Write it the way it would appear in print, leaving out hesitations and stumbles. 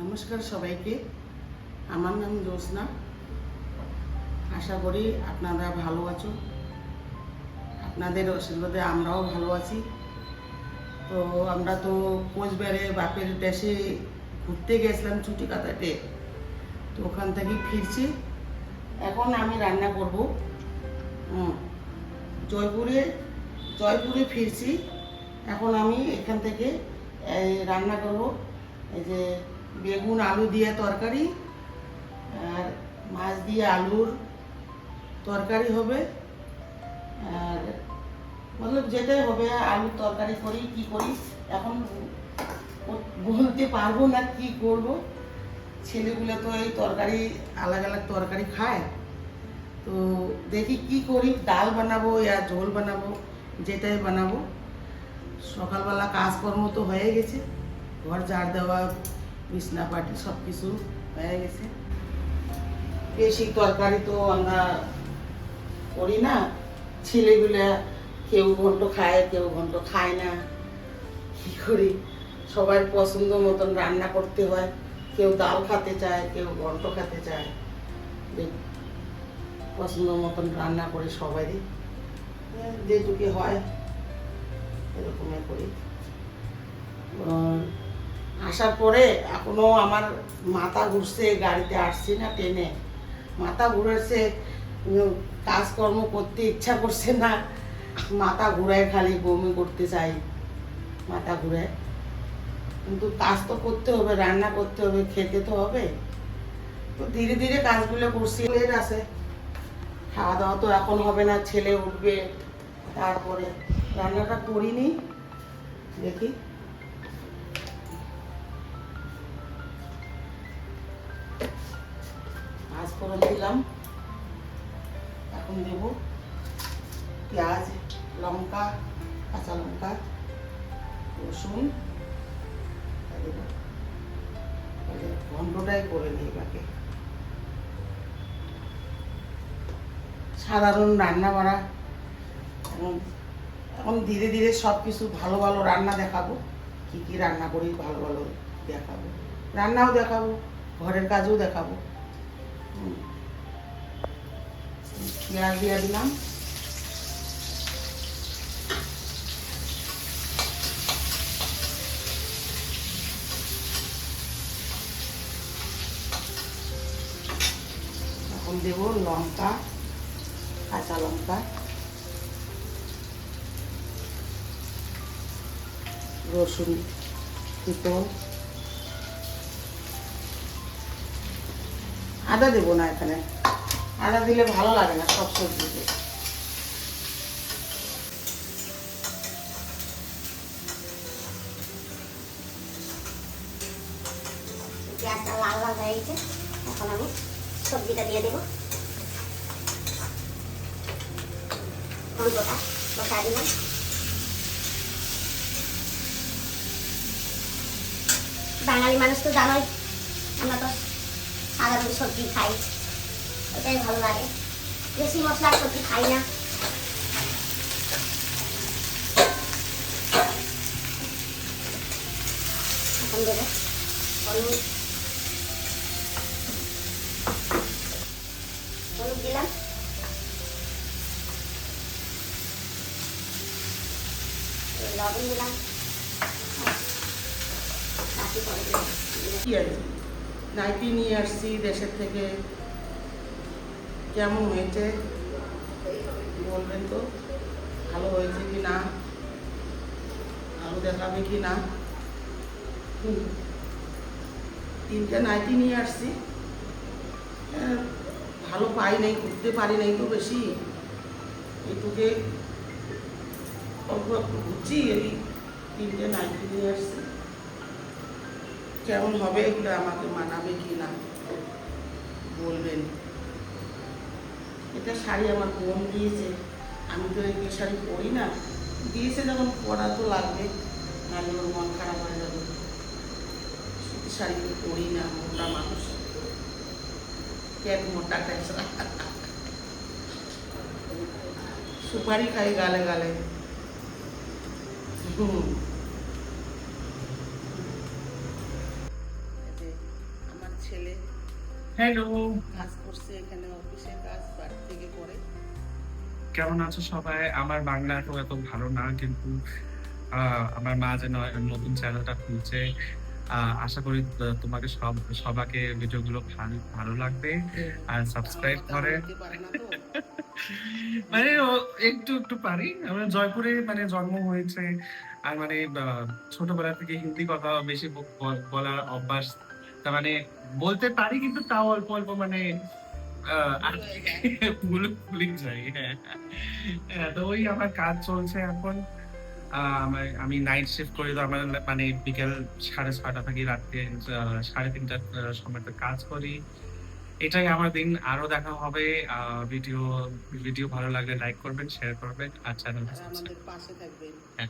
নমস্কার সবাইকে। আমার নাম জ্যোৎস্না। আশা করি আপনারা ভালো আছো। আপনাদের আশীর্বাদে আমরাও ভালো আছি। তো আমরা তো কোচবিহারে বাপের দেশে ঘুরতে গেছিলাম ছুটি কাটাতে। তো ওখান থেকে ফিরছি। এখন আমি রান্না করব। জয়পুরে ফিরছি। এখন আমি এখান থেকে রান্না করব এই যে বেগুন আলু দিয়ে তরকারি, আর মাছ দিয়ে আলুর তরকারি হবে। আর মতলব যেটাই হবে আলুর তরকারি করি কি করি এখন বলতে পারবো না কি করব। ছেলেগুলো তো এই তরকারি আলাদা আলাদা তরকারি খায়। তো দেখি কি করি, ডাল বানাবো या ঝোল বানাবো, যেটাই বানাবো। সকালবেলা কাজকর্ম তো হয়ে গেছে, ঘর ঝাড় দেওয়া, বিছনা পাটি সব কিছু হয়ে গেছে। বেশি তরকারি তো আমরা করি না। ছেলেগুলা কেউ ঘন্ট খায়, কেউ ঘন্ট খায় না। কি করি, সবার পছন্দ মতন রান্না করতে হয়। কেউ ডাল খেতে চায়, কেউ ঘন্ট খেতে চায়। পছন্দ মতন রান্না করি সবারই, যেটুকু হয় এরকমই করি। আসার পরে এখনো আমার মাথা ঘুরছে, গাড়িতে আসছি না ট্রেনে, মাথা ঘুরেছে, কাজকর্ম করতে ইচ্ছা করছে না, মাথা ঘুরায়, খালি বমি করতে চাই, মাথা ঘুরায়। কিন্তু কাজ তো করতে হবে, রান্না করতে হবে, খেতে তো হবে। তো ধীরে ধীরে কাজগুলো করছি। লেট আছে, খাওয়া দাওয়া তো এখন হবে না, ছেলে উঠবে তারপরে। রান্নাটা করিনি, দেখি। মাছ ফোড়ন দিলাম, এখন দেব পেঁয়াজ, লঙ্কা, কাঁচা লঙ্কা, রসুন দেব। ঘন্টটাই করে নিই বাকি। সাধারণ রান্না বাড়া এখন ধীরে ধীরে সব কিছু ভালো ভালো রান্না দেখাবো। কি কি রান্না করি ভালো ভালো দেখাবো, রান্নাও দেখাবো, ঘরের কাজও দেখাবো। পেঁয়াজ দিয়ে দিলাম, এখন দেব লঙ্কা, কাঁচা লঙ্কা, রসুন দুটো, আদা দেবো না এখানে, আদা দিলে ভালো লাগে না সব সবজিতে। গ্যাসটা লাল লাল হয়ে গেছে, এখন আমি সবজিটা দিয়ে দেবো। ঘন্টটা বসা দিলাম। বাঙালি মানুষ তো জানোই, আমরা তো সাধারণ সবজি খাই, এটাই ভালো লাগে। বেশি মশলার সবজি খাই না। এখন দেবো হলুদ, হলুদ দিলাম, লবণ দিলাম, কি আছে, নাইটি নিয়ে আসছি দেশের থেকে। কেমন হয়েছে বলবেন তো, ভালো হয়েছে কি না, ভালো দেখাবে কি না। তিনটে নাইটি নিয়ে আসছি, ভালো পাই নাই, ঘুরতে পারি নাই তো বেশি, এইটুকে অল্প একটু ঘুরছি। এই তিনটে নাইটি নিয়ে আসছি, কেমন হবে এগুলো, আমাকে মানাবে কি না বলবেন। এটা শাড়ি আমার বোন দিয়েছে, আমি তো এই শাড়ি পরি না, দিয়েছে যখন পরা তো লাগবে, নাহলে ওর মন খারাপ হয়ে যাবে। সুতি শাড়ি তো পরি না, মোটা মানুষ, পেট মোটা খাই, সুপারি খাই গালে গালে। ছেলে হ্যালো, কাজ করছে এখানে, অফিসের কাজ বাড়ি থেকে করে। কেমন আছো সবাই? আমার বাংলা এত ভালো না, কিন্তু আমার মা যে নতুন চ্যানেলটা খুলছে, আশা করি তোমাকে সবাইকে ভিডিওগুলো ভালো লাগবে আর সাবস্ক্রাইব আমার করে। বলতে পারে না তো। মানে একটু পারি। আমার জয়পুরে মানে জন্ম হয়েছে, আর মানে ছোটবেলা থেকে হিন্দি কথা বেশি বলার অভ্যাস। তার মানে বলতে পারি, কিন্তু তাও অল্প অল্প মানে আর ভুল হয়ে যায়। ভুলে যাই। হ্যাঁ, হ্যাঁ, তো ওই আমার কাজ চলছে এখন। আমি নাইট শিফট করি, তো আমার মানে বিকেল 6:30 থেকে রাত্রে 3:30টার সময় তো কাজ করি। এটাই আমার দিন। আরো দেখা হবে। ভিডিও ভিডিও ভালো লাগলে লাইক করবেন, শেয়ার করবেন আর চ্যানেলটা আর সাবস্ক্রাইব। আমাদের পাশে থাকবেন। হ্যাঁ।